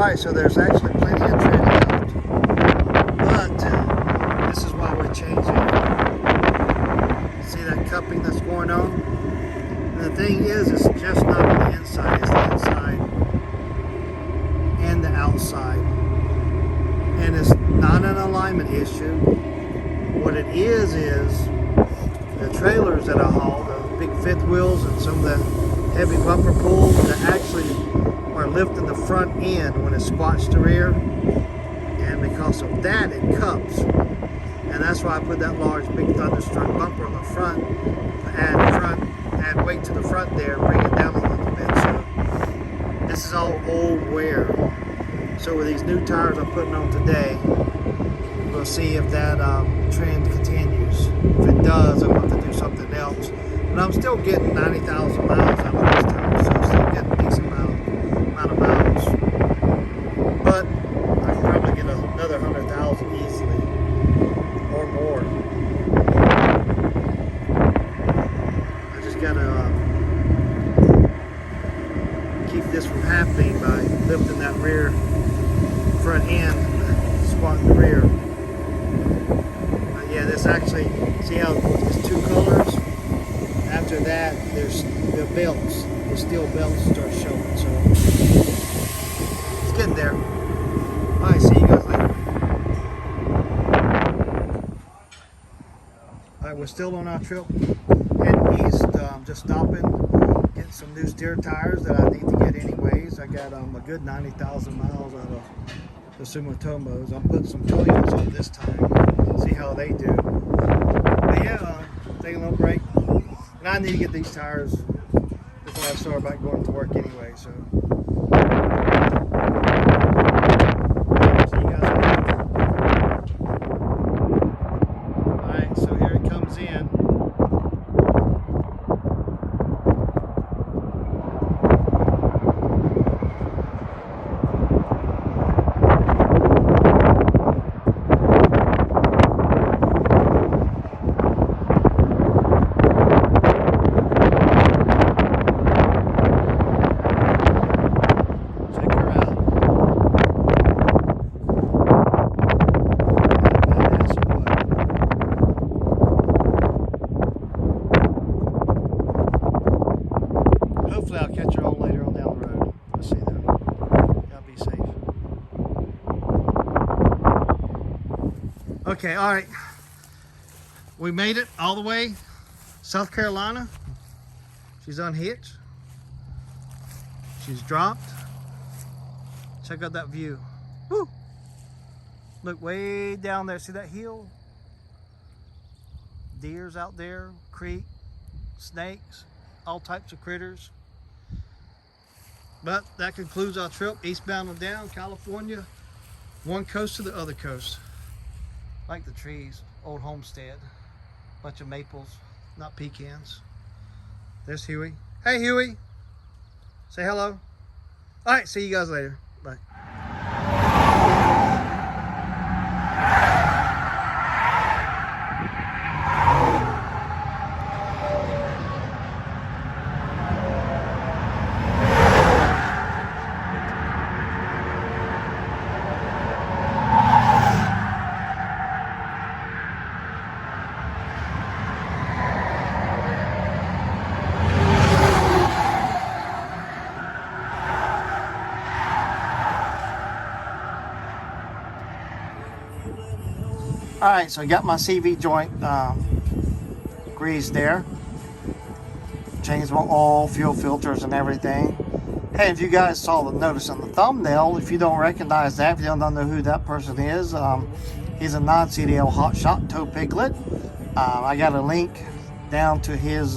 Alright, so there's actually plenty of tread left, but this is why we're changing. See that cupping that's going on? And the thing is, it's just not on the inside, it's the inside and the outside. And it's not an alignment issue. What it is the trailers that I haul, the big fifth wheels and some of the heavy bumper pulls that actually are lifting the front end when it squats the rear, and because of that it cups, and that's why I put that large big thunderstruck bumper on the front to add weight to the front there, bring it down a little bit. So this is all old wear. So with these new tires I'm putting on today, we'll see if that trend continues. If it does, I'm going to have to do something else. But I'm still getting 90,000 miles out of this tire, so I'm still getting a decent amount of miles. But I can probably get another 100,000 easily, or more. I just got to keep this from happening by lifting that rear front end, squatting the rear. Yeah, this actually, see how there's two colors? After that, there's the belts, the steel belts start showing, so it's getting there. Alright, see you guys later. Alright, we're still on our trip heading east, just stopping, getting some new steer tires that I need to get anyways. I got a good 90,000 miles out of the Sumotomos. I'm putting some Toyos on this time, see how they do. But yeah, take a little break. And I need to get these tires before I start back going to work anyway, so. See you guys later. Alright, so here it comes in. Hopefully I'll catch her on later on down the road. We'll see though. Y'all be safe. Okay, alright. We made it all the way. South Carolina. She's unhitched. She's dropped. Check out that view. Woo! Look way down there. See that hill? Deers out there, creek, snakes, all types of critters. But that concludes our trip eastbound and down California, one coast to the other coast. Like the trees, old homestead, bunch of maples, not pecans. There's Huey. Hey Huey, say hello. All right, see you guys later. Bye. Alright, so I got my CV joint greased there. Changed my oil, fuel filters and everything. Hey, if you guys saw the notice on the thumbnail, if you don't recognize that, if you don't know who that person is, he's a non-CDL hotshot tow Piglet. I got a link down to his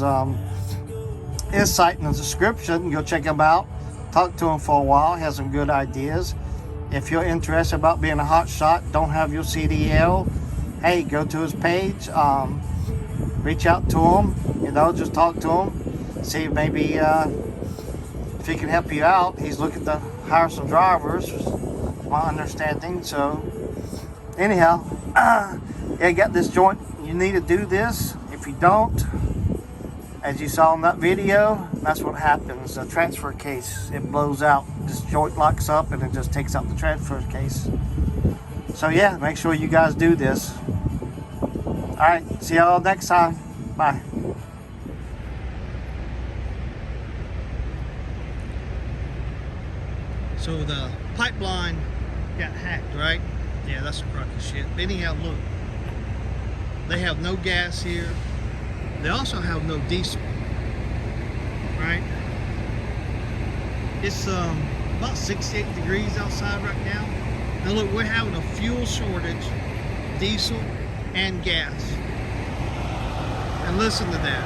site in the description. Go check him out. Talk to him for a while. He has some good ideas. If you're interested about being a hotshot, don't have your CDL, hey, go to his page, reach out to him, just talk to him, see maybe if he can help you out. He's looking to hire some drivers, my understanding. So anyhow, yeah, got this joint. You need to do this. If you don't, As you saw in that video, that's what happens. The transfer case, it blows out. This joint locks up and it just takes out the transfer case. So yeah, make sure you guys do this. Alright, see y'all next time. Bye. So the pipeline got hacked, right? Yeah, that's some crocky shit. But anyhow, look. They have no gas here. They also have no diesel, right? It's about 68 degrees outside right now. Now look, we're having a fuel shortage, diesel and gas. And listen to that.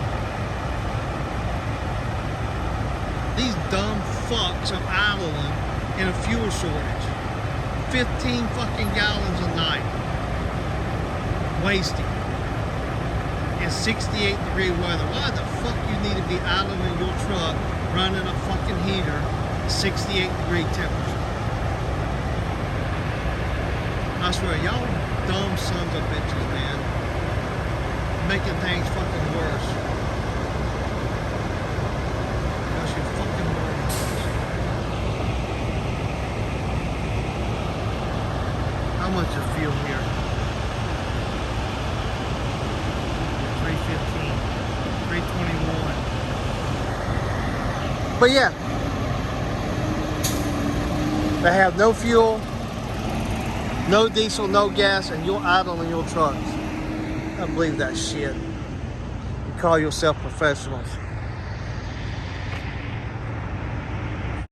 These dumb fucks are idling in a fuel shortage. 15 fucking gallons a night. Wasting. In 68 degree weather. Why the fuck you need to be idling your truck running a fucking heater at 68 degree temperature? I swear, y'all dumb sons of bitches, man. Making things fucking worse. That's your fucking morons. How much is fuel here? 315, 321. But yeah, they have no fuel, no diesel, no gas, and you're idling your trucks. I believe that shit. You call yourself professionals.